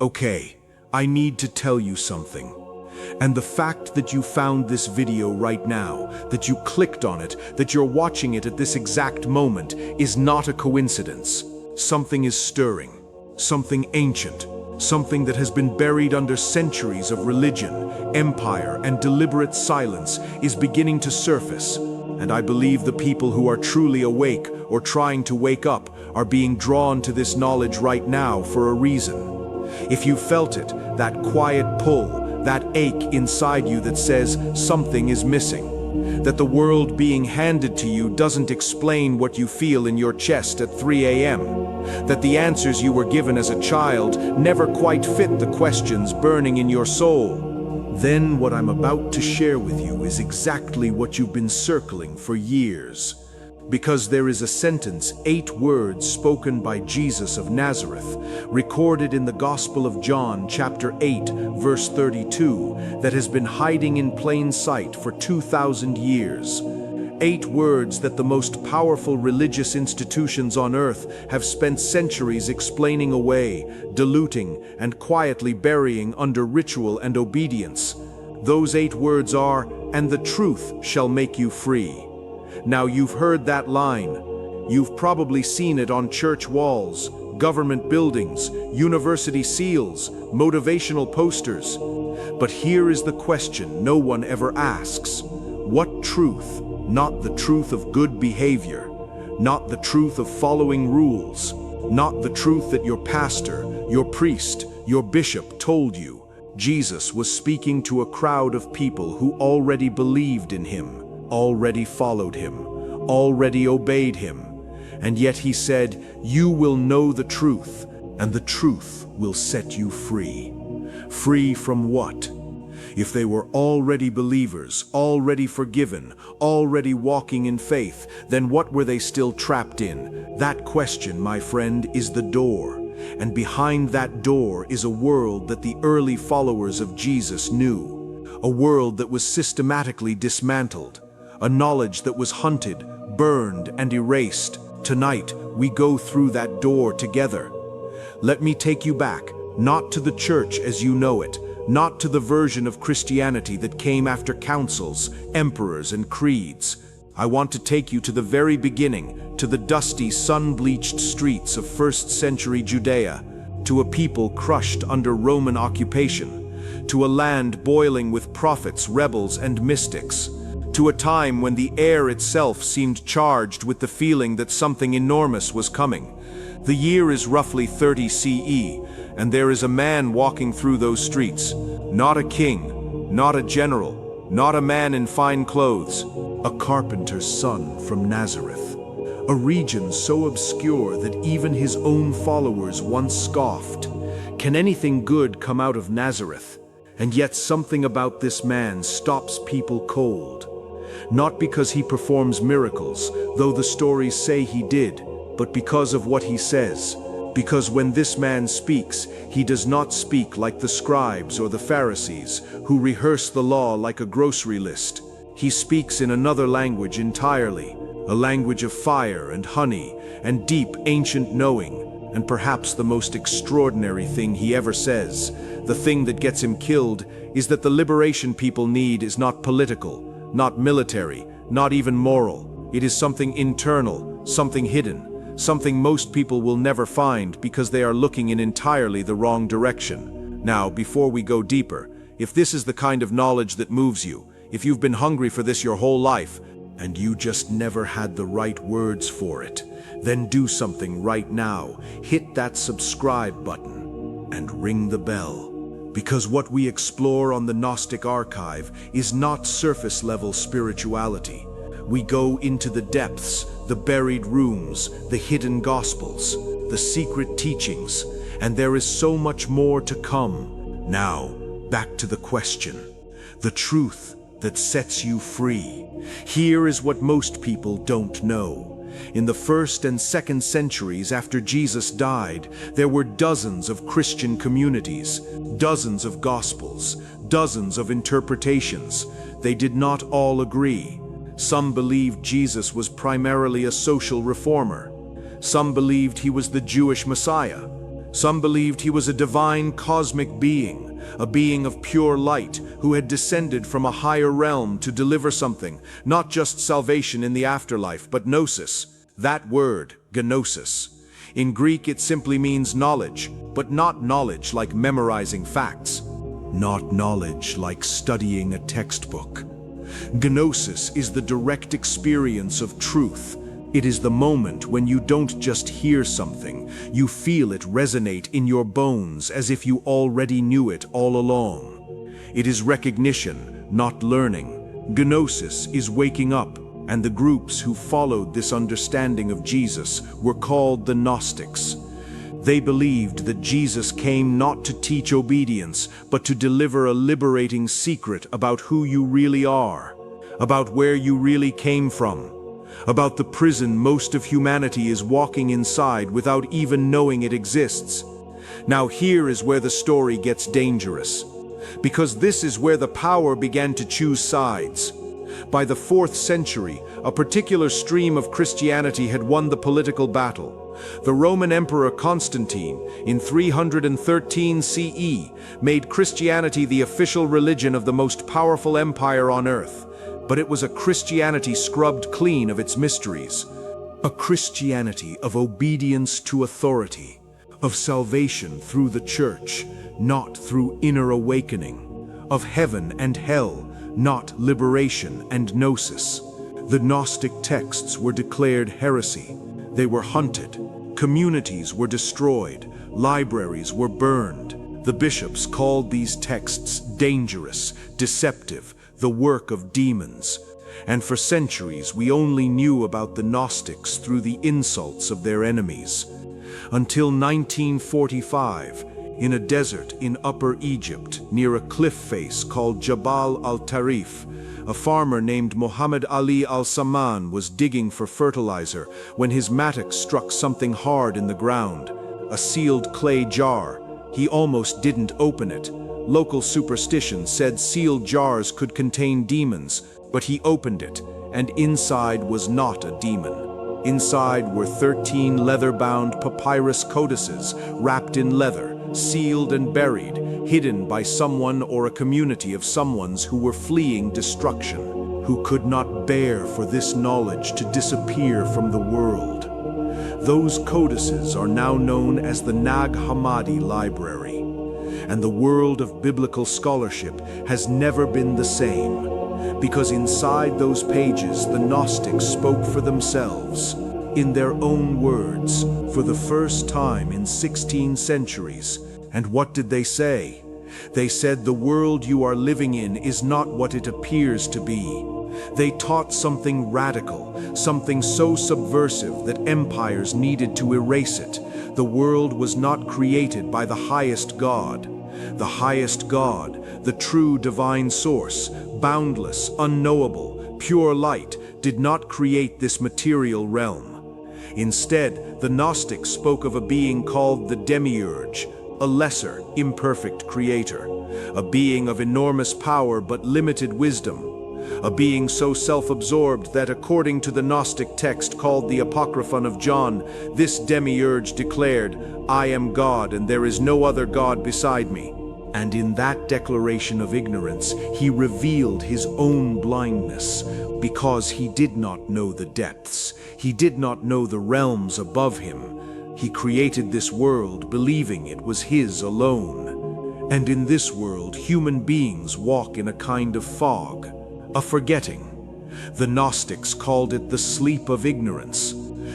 Okay, I need to tell you something. And the fact that you found this video right now, that you clicked on it, that you're watching it at this exact moment, is not a coincidence. Something is stirring, something ancient, something that has been buried under centuries of religion, empire, and deliberate silence is beginning to surface. And I believe the people who are truly awake or trying to wake up are being drawn to this knowledge right now for a reason. If you felt it, that quiet pull, that ache inside you that says something is missing, that the world being handed to you doesn't explain what you feel in your chest at 3 a.m., that the answers you were given as a child never quite fit the questions burning in your soul, then what I'm about to share with you is exactly what you've been circling for years. Because there is a sentence, 8 words spoken by Jesus of Nazareth, recorded in the Gospel of John, chapter 8, verse 32, that has been hiding in plain sight for 2,000 years. 8 words that the most powerful religious institutions on earth have spent centuries explaining away, diluting, and quietly burying under ritual and obedience. Those 8 words are, "And the truth shall make you free." Now you've heard that line. You've probably seen it on church walls, government buildings, university seals, motivational posters. But here is the question no one ever asks. What truth? Not the truth of good behavior, not the truth of following rules, not the truth that your pastor, your priest, your bishop told you. Jesus was speaking to a crowd of people who already believed in him, already followed him, already obeyed him. And yet he said, "You will know the truth, and the truth will set you free." Free from what? If they were already believers, already forgiven, already walking in faith, then what were they still trapped in? That question, my friend, is the door. And behind that door is a world that the early followers of Jesus knew. A world that was systematically dismantled. A knowledge that was hunted, burned, and erased. Tonight, we go through that door together. Let me take you back, not to the church as you know it, not to the version of Christianity that came after councils, emperors, and creeds. I want to take you to the very beginning, to the dusty, sun-bleached streets of first-century Judea, to a people crushed under Roman occupation, to a land boiling with prophets, rebels, and mystics, to a time when the air itself seemed charged with the feeling that something enormous was coming. The year is roughly 30 CE, and there is a man walking through those streets. Not a king, not a general, not a man in fine clothes. A carpenter's son from Nazareth. A region so obscure that even his own followers once scoffed. Can anything good come out of Nazareth? And yet something about this man stops people cold. Not because he performs miracles, though the stories say he did, but because of what he says. Because when this man speaks, he does not speak like the scribes or the Pharisees, who rehearse the law like a grocery list. He speaks in another language entirely, a language of fire and honey and deep ancient knowing. And perhaps the most extraordinary thing he ever says, the thing that gets him killed, is that the liberation people need is not political, not military, not even moral. It is something internal, something hidden. Something most people will never find because they are looking in entirely the wrong direction. Now, before we go deeper, if this is the kind of knowledge that moves you, if you've been hungry for this your whole life, and you just never had the right words for it, then do something right now. Hit that subscribe button and ring the bell. Because what we explore on the Gnostic Archive is not surface-level spirituality. We go into the depths, the buried rooms, the hidden gospels, the secret teachings, and there is so much more to come. Now, back to the question. The truth that sets you free. Here is what most people don't know. In the 1st and 2nd centuries after Jesus died, there were dozens of Christian communities, dozens of gospels, dozens of interpretations. They did not all agree. Some believed Jesus was primarily a social reformer. Some believed he was the Jewish Messiah. Some believed he was a divine cosmic being, a being of pure light who had descended from a higher realm to deliver something, not just salvation in the afterlife, but Gnosis, that word, Gnosis. In Greek it simply means knowledge, but not knowledge like memorizing facts. Not knowledge like studying a textbook. Gnosis is the direct experience of truth. It is the moment when you don't just hear something, you feel it resonate in your bones as if you already knew it all along. It is recognition, not learning. Gnosis is waking up, and the groups who followed this understanding of Jesus were called the Gnostics. They believed that Jesus came not to teach obedience, but to deliver a liberating secret about who you really are, about where you really came from, about the prison most of humanity is walking inside without even knowing it exists. Now here is where the story gets dangerous, because this is where the power began to choose sides. By the 4th century, a particular stream of Christianity had won the political battle. The Roman Emperor Constantine, in 313 CE, made Christianity the official religion of the most powerful empire on earth. But it was a Christianity scrubbed clean of its mysteries. A Christianity of obedience to authority, of salvation through the church, not through inner awakening, of heaven and hell, not liberation and gnosis. The Gnostic texts were declared heresy. They were hunted. Communities were destroyed. Libraries were burned. The bishops called these texts dangerous, deceptive, the work of demons. And for centuries we only knew about the Gnostics through the insults of their enemies. Until 1945, in a desert in Upper Egypt, near a cliff face called Jabal al-Tarif, a farmer named Muhammad Ali al-Saman was digging for fertilizer when his mattock struck something hard in the ground, a sealed clay jar. He almost didn't open it. Local superstition said sealed jars could contain demons, but he opened it, and inside was not a demon. Inside were 13 leather-bound papyrus codices wrapped in leather, sealed and buried, hidden by someone or a community of someones who were fleeing destruction, who could not bear for this knowledge to disappear from the world. Those codices are now known as the Nag Hammadi Library, and the world of biblical scholarship has never been the same, because inside those pages the Gnostics spoke for themselves, in their own words, for the first time in 16 centuries. And what did they say? They said the world you are living in is not what it appears to be. They taught something radical, something so subversive that empires needed to erase it. The world was not created by the highest God. The highest God, the true divine source, boundless, unknowable, pure light, did not create this material realm. Instead, the Gnostics spoke of a being called the Demiurge, a lesser, imperfect creator, a being of enormous power but limited wisdom, a being so self-absorbed that according to the Gnostic text called the Apocryphon of John, this Demiurge declared, "I am God and there is no other God beside me." And in that declaration of ignorance, he revealed his own blindness, because he did not know the depths. He did not know the realms above him. He created this world believing it was his alone. And in this world, human beings walk in a kind of fog, a forgetting. The Gnostics called it the sleep of ignorance.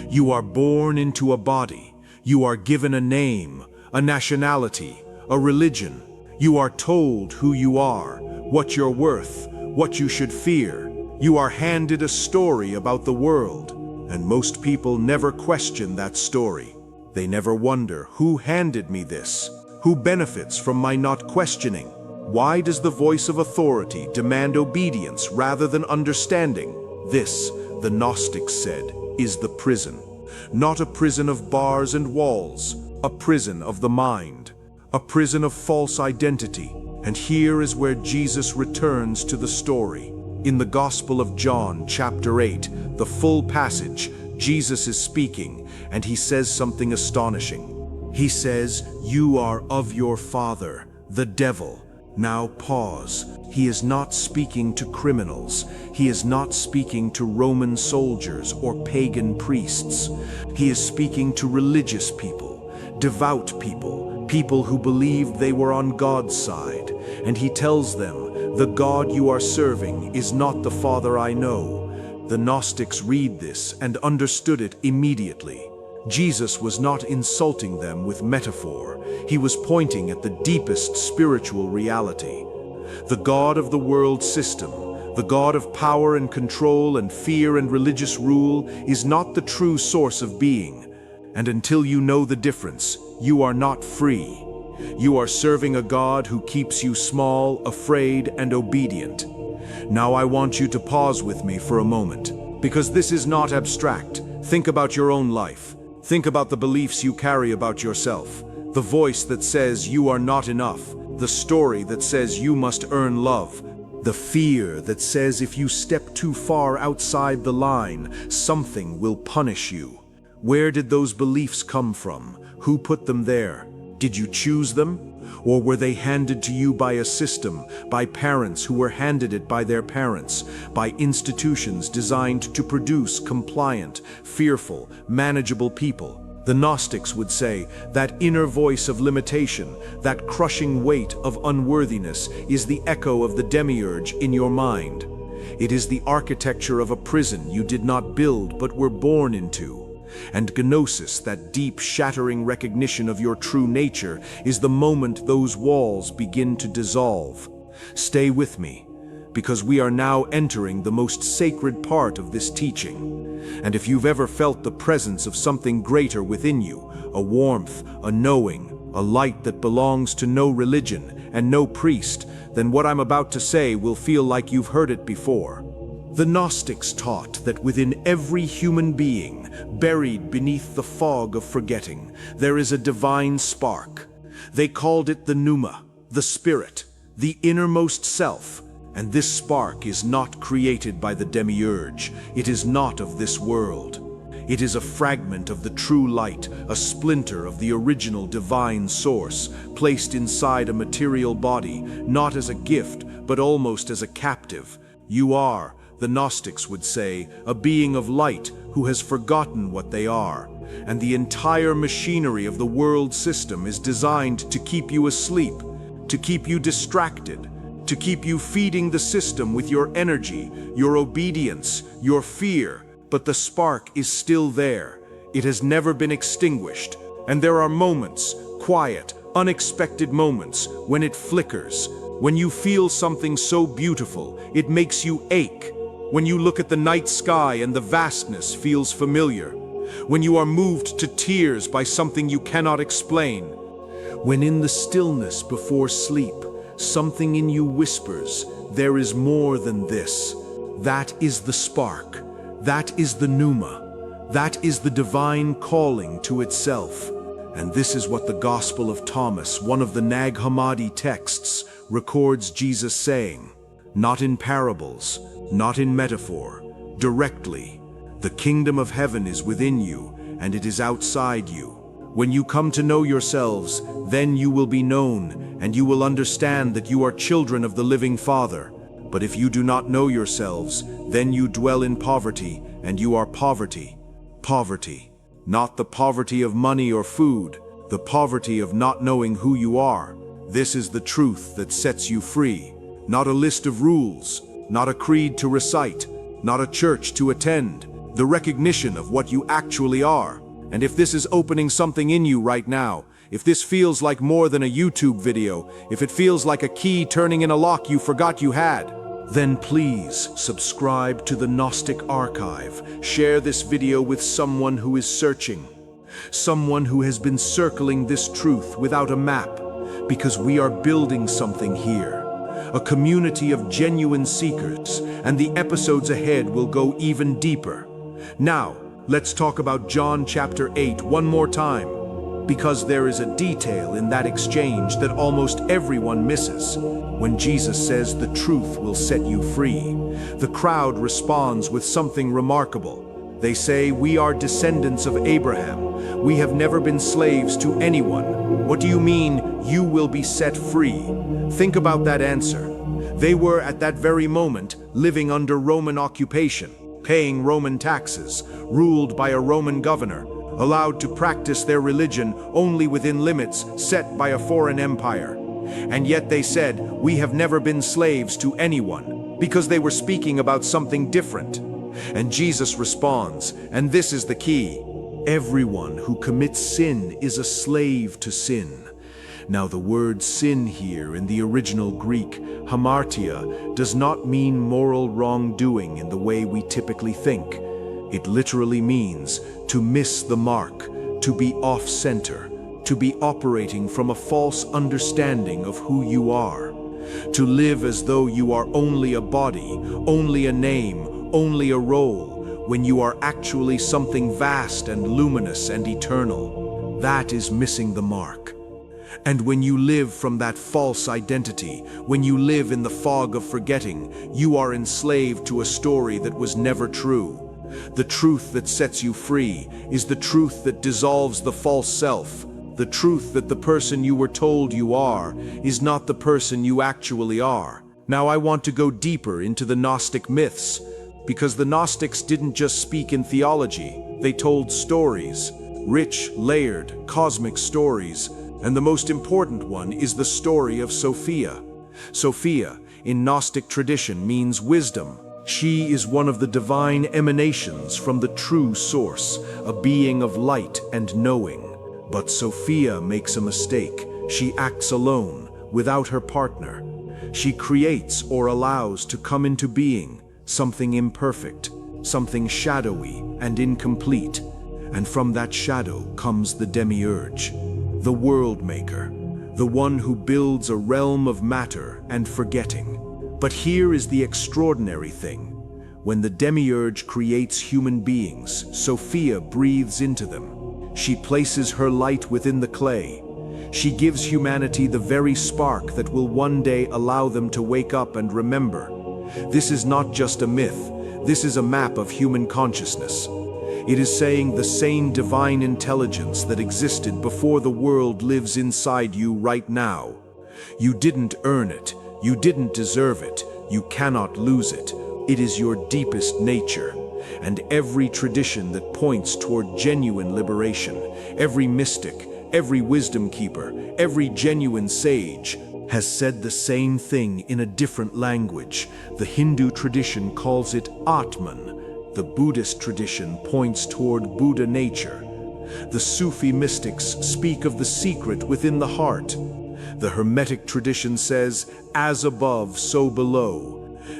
You are born into a body. You are given a name, a nationality, a religion. You are told who you are, what you're worth, what you should fear. You are handed a story about the world, and most people never question that story. They never wonder, who handed me this? Who benefits from my not questioning? Why does the voice of authority demand obedience rather than understanding? This, the Gnostics said, is the prison. Not a prison of bars and walls, a prison of the mind. A prison of false identity. And here is where Jesus returns to the story. In the Gospel of John, chapter 8, the full passage, Jesus is speaking, and he says something astonishing. He says, "You are of your father, the devil." Now pause. He is not speaking to criminals. He is not speaking to Roman soldiers or pagan priests. He is speaking to religious people, devout people, people who believed they were on God's side. And he tells them, "The God you are serving is not the Father I know." The Gnostics read this and understood it immediately. Jesus was not insulting them with metaphor. He was pointing at the deepest spiritual reality. The God of the world system, the God of power and control and fear and religious rule, is not the true source of being. And until you know the difference, you are not free. You are serving a God who keeps you small, afraid, and obedient. Now I want you to pause with me for a moment, because this is not abstract. Think about your own life. Think about the beliefs you carry about yourself, the voice that says you are not enough, the story that says you must earn love, the fear that says if you step too far outside the line, something will punish you. Where did those beliefs come from? Who put them there? Did you choose them? Or were they handed to you by a system, by parents who were handed it by their parents, by institutions designed to produce compliant, fearful, manageable people? The Gnostics would say that inner voice of limitation, that crushing weight of unworthiness, is the echo of the Demiurge in your mind. It is the architecture of a prison you did not build but were born into. And Gnosis, that deep, shattering recognition of your true nature, is the moment those walls begin to dissolve. Stay with me, because we are now entering the most sacred part of this teaching. And if you've ever felt the presence of something greater within you, a warmth, a knowing, a light that belongs to no religion and no priest, then what I'm about to say will feel like you've heard it before. The Gnostics taught that within every human being, buried beneath the fog of forgetting, there is a divine spark. They called it the pneuma, the spirit, the innermost self. And this spark is not created by the Demiurge. It is not of this world. It is a fragment of the true light, a splinter of the original divine source, placed inside a material body, not as a gift, but almost as a captive. You are, the Gnostics would say, a being of light who has forgotten what they are. And the entire machinery of the world system is designed to keep you asleep, to keep you distracted, to keep you feeding the system with your energy, your obedience, your fear. But the spark is still there. It has never been extinguished. And there are moments, quiet, unexpected moments, when it flickers, when you feel something so beautiful, it makes you ache. When you look at the night sky and the vastness feels familiar. When you are moved to tears by something you cannot explain. When in the stillness before sleep, something in you whispers, there is more than this. That is the spark. That is the pneuma. That is the divine calling to itself. And this is what the Gospel of Thomas, one of the Nag Hammadi texts, records Jesus saying, not in parables, not in metaphor, directly. The kingdom of heaven is within you, and it is outside you. When you come to know yourselves, then you will be known, and you will understand that you are children of the living Father. But if you do not know yourselves, then you dwell in poverty, and you are poverty. Poverty. Not the poverty of money or food, the poverty of not knowing who you are. This is the truth that sets you free. Not a list of rules, not a creed to recite, not a church to attend. The recognition of what you actually are. And if this is opening something in you right now, if this feels like more than a YouTube video, if it feels like a key turning in a lock you forgot you had, then please subscribe to the Gnostic Archive. Share this video with someone who is searching, someone who has been circling this truth without a map, because we are building something here, a community of genuine seekers, and the episodes ahead will go even deeper. Now, let's talk about John chapter 8 one more time, because there is a detail in that exchange that almost everyone misses. When Jesus says the truth will set you free, the crowd responds with something remarkable. They say, "We are descendants of Abraham. We have never been slaves to anyone. What do you mean, you will be set free?" Think about that answer. They were at that very moment living under Roman occupation, paying Roman taxes, ruled by a Roman governor, allowed to practice their religion only within limits set by a foreign empire. And yet they said, "We have never been slaves to anyone," because they were speaking about something different. And Jesus responds, and this is the key: everyone who commits sin is a slave to sin. Now the word sin here in the original Greek, hamartia, does not mean moral wrongdoing in the way we typically think. It literally means to miss the mark, to be off-center, to be operating from a false understanding of who you are, to live as though you are only a body, only a name, only a role, when you are actually something vast and luminous and eternal. That is missing the mark. And when you live from that false identity, when you live in the fog of forgetting, you are enslaved to a story that was never true. The truth that sets you free is the truth that dissolves the false self, the truth that the person you were told you are is not the person you actually are. Now I want to go deeper into the Gnostic myths, because the Gnostics didn't just speak in theology, they told stories, rich, layered, cosmic stories, and the most important one is the story of Sophia. Sophia, in Gnostic tradition, means wisdom. She is one of the divine emanations from the true source, a being of light and knowing. But Sophia makes a mistake. She acts alone, without her partner. She creates or allows to come into being something imperfect, something shadowy and incomplete. And from that shadow comes the Demiurge, the world maker, the one who builds a realm of matter and forgetting. But here is the extraordinary thing. When the Demiurge creates human beings, Sophia breathes into them. She places her light within the clay. She gives humanity the very spark that will one day allow them to wake up and remember. This is not just a myth. This is a map of human consciousness. It is saying the same divine intelligence that existed before the world lives inside you right now. You didn't earn it. You didn't deserve it. You cannot lose it. It is your deepest nature. And every tradition that points toward genuine liberation, every mystic, every wisdom keeper, every genuine sage, has said the same thing in a different language. The Hindu tradition calls it Atman. The Buddhist tradition points toward Buddha nature. The Sufi mystics speak of the secret within the heart. The Hermetic tradition says, "As above, so below."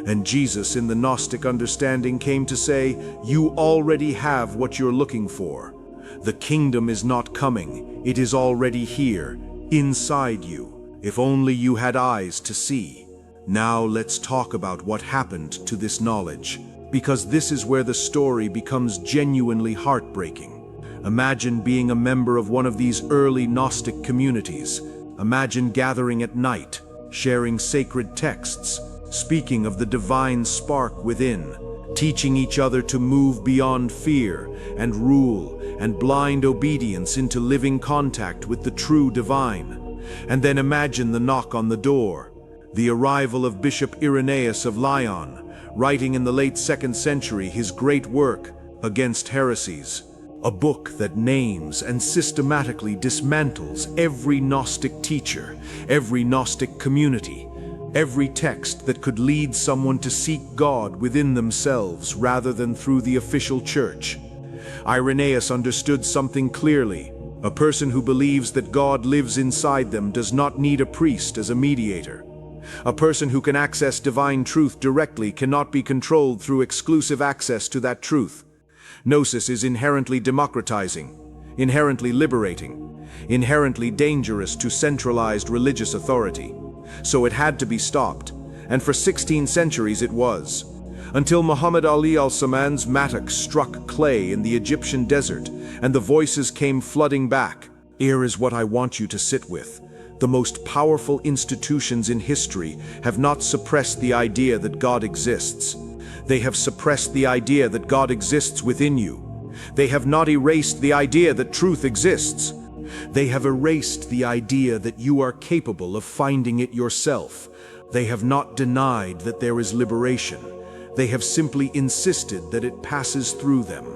And Jesus, in the Gnostic understanding, came to say, "You already have what you're looking for. The kingdom is not coming, it is already here, inside you, if only you had eyes to see." Now let's talk about what happened to this knowledge, because this is where the story becomes genuinely heartbreaking. Imagine being a member of one of these early Gnostic communities. Imagine gathering at night, sharing sacred texts, speaking of the divine spark within, teaching each other to move beyond fear and rule and blind obedience into living contact with the true divine. And then imagine the knock on the door, the arrival of Bishop Irenaeus of Lyon, writing in the late 2nd century his great work, Against Heresies, a book that names and systematically dismantles every Gnostic teacher, every Gnostic community, every text that could lead someone to seek God within themselves rather than through the official church. Irenaeus understood something clearly. A person who believes that God lives inside them does not need a priest as a mediator. A person who can access divine truth directly cannot be controlled through exclusive access to that truth. Gnosis is inherently democratizing, inherently liberating, inherently dangerous to centralized religious authority. So it had to be stopped, and for 16 centuries it was, until Muhammad Ali al-Saman's mattock struck clay in the Egyptian desert, and the voices came flooding back. Here is what I want you to sit with. The most powerful institutions in history have not suppressed the idea that God exists. They have suppressed the idea that God exists within you. They have not erased the idea that truth exists. They have erased the idea that you are capable of finding it yourself. They have not denied that there is liberation. They have simply insisted that it passes through them.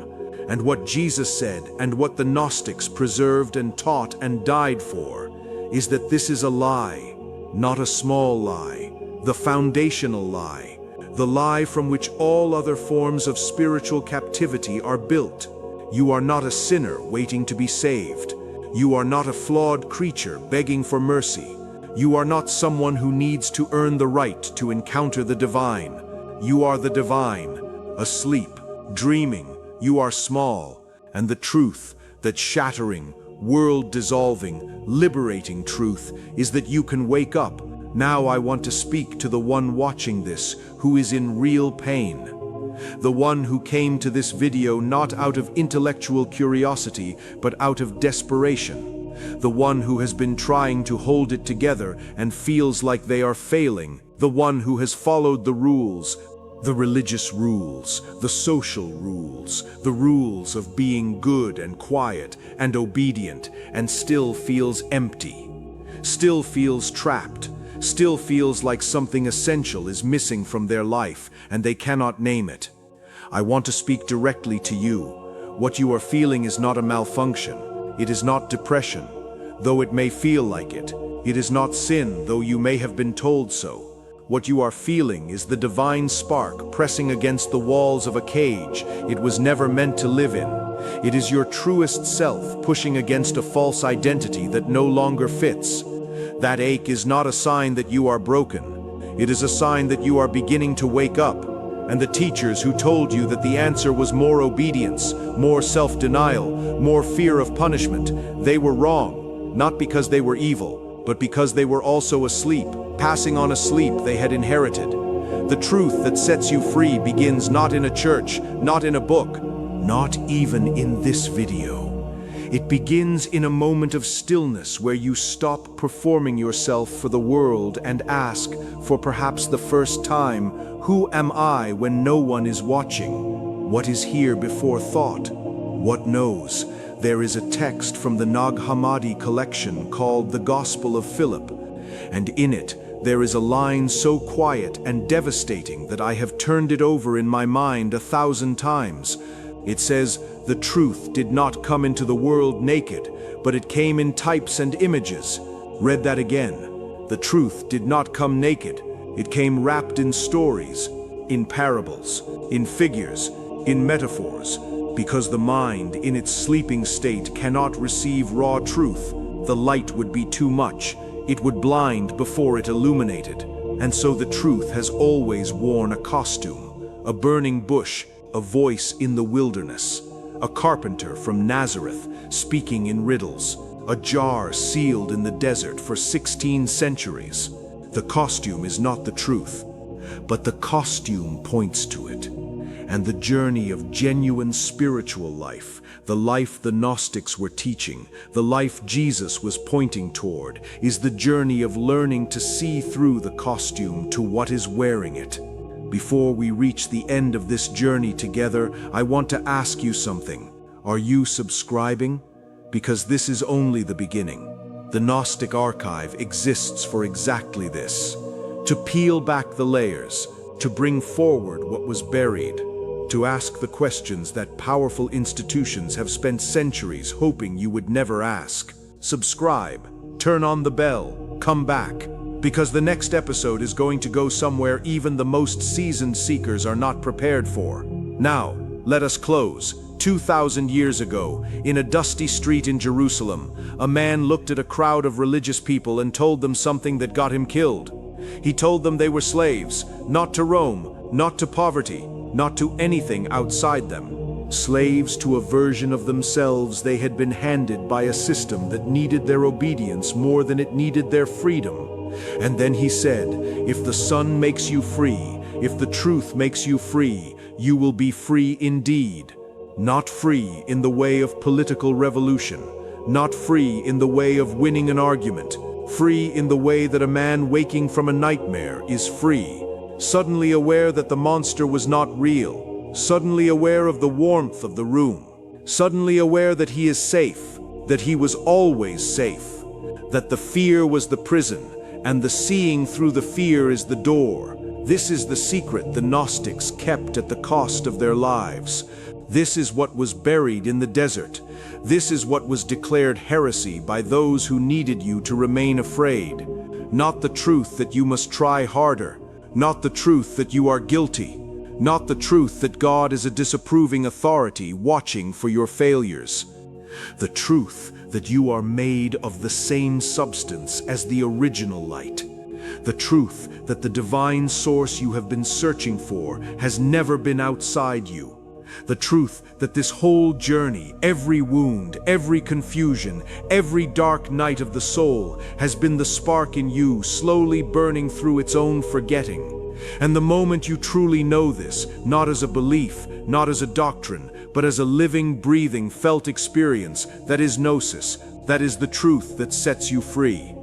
And what Jesus said, and what the Gnostics preserved and taught and died for, is that this is a lie, not a small lie, the foundational lie, the lie from which all other forms of spiritual captivity are built. You are not a sinner waiting to be saved. You are not a flawed creature begging for mercy. You are not someone who needs to earn the right to encounter the divine. You are the divine, asleep, dreaming. You are small, and the truth, that shattering, world-dissolving, liberating truth, is that you can wake up. Now I want to speak to the one watching this, who is in real pain. The one who came to this video not out of intellectual curiosity, but out of desperation. The one who has been trying to hold it together and feels like they are failing. The one who has followed the rules, the religious rules, the social rules, the rules of being good and quiet and obedient, and still feels empty, still feels trapped, still feels like something essential is missing from their life and they cannot name it. I want to speak directly to you. What you are feeling is not a malfunction. It is not depression, though it may feel like it. It is not sin, though you may have been told so. What you are feeling is the divine spark pressing against the walls of a cage it was never meant to live in. It is your truest self pushing against a false identity that no longer fits. That ache is not a sign that you are broken. It is a sign that you are beginning to wake up. And the teachers who told you that the answer was more obedience, more self-denial, more fear of punishment, they were wrong, not because they were evil, but because they were also asleep, passing on a sleep they had inherited. The truth that sets you free begins not in a church, not in a book, not even in this video. It begins in a moment of stillness where you stop performing yourself for the world and ask, for perhaps the first time, who am I when no one is watching? What is here before thought? What knows? There is a text from the Hammadi collection called the Gospel of Philip, and in it there is a line so quiet and devastating that I have turned it over in my mind 1,000 times. It says, "The truth did not come into the world naked, but it came in types and images." Read that again. The truth did not come naked. It came wrapped in stories, in parables, in figures, in metaphors, because the mind in its sleeping state cannot receive raw truth. The light would be too much. It would blind before it illuminated. And so the truth has always worn a costume, a burning bush, a voice in the wilderness, a carpenter from Nazareth speaking in riddles, a jar sealed in the desert for 16 centuries. The costume is not the truth, but the costume points to it. And the journey of genuine spiritual life, the life the Gnostics were teaching, the life Jesus was pointing toward, is the journey of learning to see through the costume to what is wearing it. Before we reach the end of this journey together, I want to ask you something. Are you subscribing? Because this is only the beginning. The Gnostic Archive exists for exactly this. To peel back the layers, to bring forward what was buried, to ask the questions that powerful institutions have spent centuries hoping you would never ask. Subscribe, turn on the bell, come back, because the next episode is going to go somewhere even the most seasoned seekers are not prepared for. Now, let us close. 2,000 years ago, in a dusty street in Jerusalem, a man looked at a crowd of religious people and told them something that got him killed. He told them they were slaves, not to Rome, not to poverty, not to anything outside them. Slaves to a version of themselves they had been handed by a system that needed their obedience more than it needed their freedom. And then he said, if the Son makes you free, if the truth makes you free, you will be free indeed. Not free in the way of political revolution, not free in the way of winning an argument, free in the way that a man waking from a nightmare is free. suddenly aware that the monster was not real, suddenly aware of the warmth of the room, suddenly aware that he is safe, that he was always safe, that the fear was the prison, and the seeing through the fear is the door. This is the secret the Gnostics kept at the cost of their lives. This is what was buried in the desert. This is what was declared heresy by those who needed you to remain afraid. Not the truth that you must try harder, not the truth that you are guilty, not the truth that God is a disapproving authority watching for your failures. The truth that you are made of the same substance as the original light. The truth that the divine source you have been searching for has never been outside you. The truth that this whole journey, every wound, every confusion, every dark night of the soul has been the spark in you slowly burning through its own forgetting. And the moment you truly know this, not as a belief, not as a doctrine, but as a living, breathing, felt experience, that is Gnosis, that is the truth that sets you free.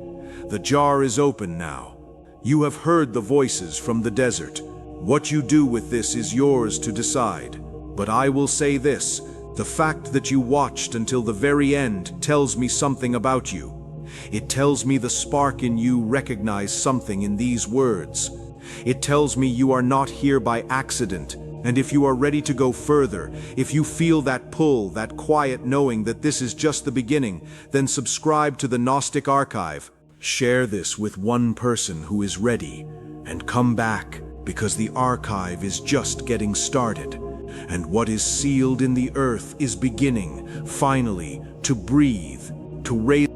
The jar is open now. You have heard the voices from the desert. What you do with this is yours to decide. But I will say this, the fact that you watched until the very end tells me something about you. It tells me the spark in you recognized something in these words. It tells me you are not here by accident, and if you are ready to go further, if you feel that pull, that quiet knowing that this is just the beginning, then subscribe to the Gnostic Archive. Share this with one person who is ready, and come back, because the archive is just getting started. And what is sealed in the earth is beginning, finally, to breathe, to raise